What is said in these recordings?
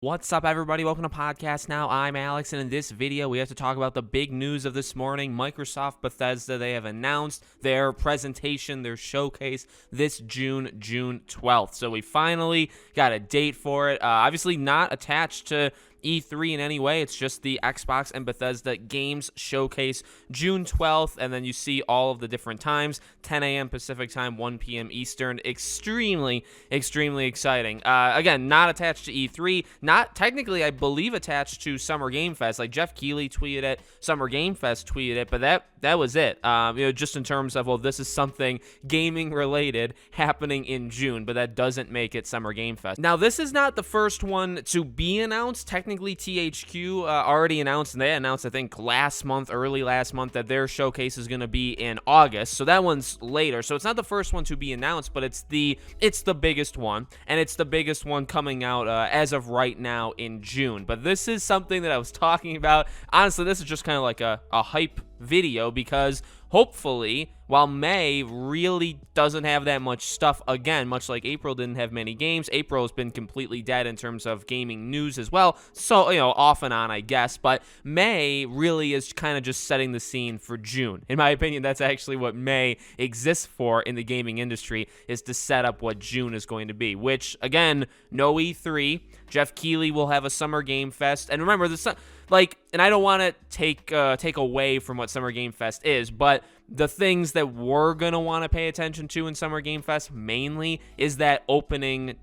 What's up, everybody? Welcome to Podcast Now. I'm Alex, and in this video, we have to talk about the big news of this morning. Microsoft Bethesda, they have announced their presentation, their showcase this June 12th. So we finally got a date for it. Obviously not attached to E3 in any way. It's just the Xbox and Bethesda Games Showcase, June 12th, and then you see all of the different times, 10 a.m. Pacific time, 1 p.m. Eastern. Extremely exciting. Again, not attached to E3, not technically, I believe, attached to Summer Game Fest. Like, Jeff Keighley tweeted it, Summer Game Fest tweeted it, but that was it. Just in terms of, well, this is something gaming related happening in June, but that doesn't make it Summer Game Fest. Now, this is not the first one to be announced. Technically, THQ already announced, and they announced, I think, early last month, that their showcase is going to be in August. So that one's later. So it's not the first one to be announced, but it's the biggest one, and it's the biggest one coming out as of right now in June. But this is something that I was talking about. Honestly, this is just kind of like a hype video, because hopefully, while May really doesn't have that much stuff, again, much like April didn't have many games, April has been completely dead in terms of gaming news as well. So, off and on, I guess. But May really is kind of just setting the scene for June. In my opinion, that's actually what May exists for in the gaming industry, is to set up what June is going to be, which, again, no E3. Jeff Keighley will have a Summer Game Fest. And remember, and I don't want to take away from what Summer Game Fest is, but the things that we're going to want to pay attention to in Summer Game Fest mainly is that opening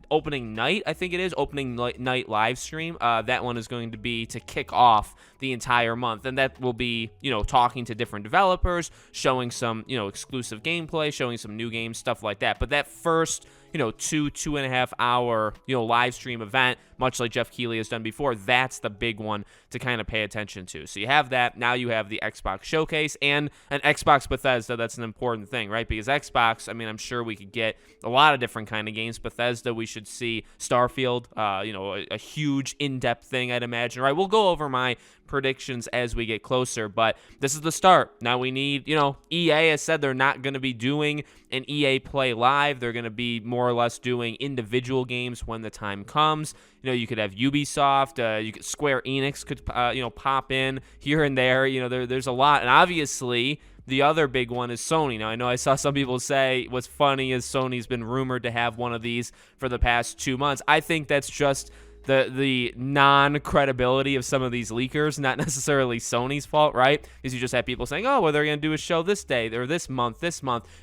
night, I think it is, opening night live stream. That one is going to be to kick off the entire month, and that will be, talking to different developers, showing some, exclusive gameplay, showing some new games, stuff like that. But that first, 2.5 hour, live stream event, much like Jeff Keighley has done before, that's the big one to kind of pay attention to. So you have that. Now you have the Xbox Showcase and an Xbox Bethesda. That's an important thing, right? Because Xbox, I'm sure we could get a lot of different kind of games. Bethesda, we should see Starfield, a huge in-depth thing, I'd imagine, right? We'll go over my predictions as we get closer, but this is the start. Now we need, EA has said they're not going to be doing an EA Play Live. They're going to be more or less doing individual games when the time comes. You could have Ubisoft, you could Square Enix could, pop in here and there. There's a lot, and obviously the other big one is Sony. Now, I know I saw some people say what's funny is Sony's been rumored to have one of these for the past 2 months. I think that's just the non-credibility of some of these leakers, not necessarily Sony's fault, right? Because you just have people saying, oh, well, they're going to do a show this day or this month,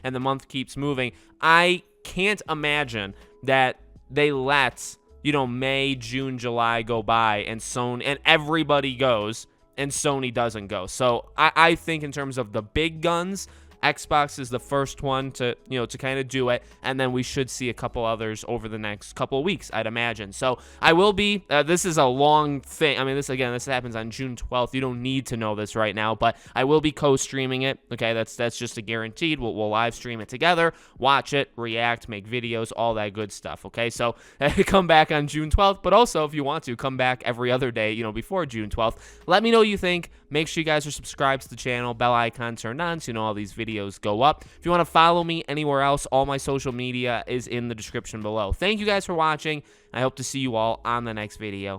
and the month keeps moving. I can't imagine that they let, May, June, July go by and everybody goes and Sony doesn't go. So I think in terms of the big guns, Xbox is the first one to kind of do it, and then we should see a couple others over the next couple of weeks, I'd imagine. So I will be, this is a long thing. This happens on June 12th. You don't need to know this right now, but I will be co-streaming it. Okay, that's just a guaranteed. We'll live stream it together, watch it, react, make videos, all that good stuff. Okay, so come back on June 12th, but also if you want to, come back every other day, before June 12th. Let me know what you think. Make sure you guys are subscribed to the channel, bell icon turned on so all these videos go up. If you want to follow me anywhere else, all my social media is in the description below. Thank you guys for watching. I hope to see you all on the next video.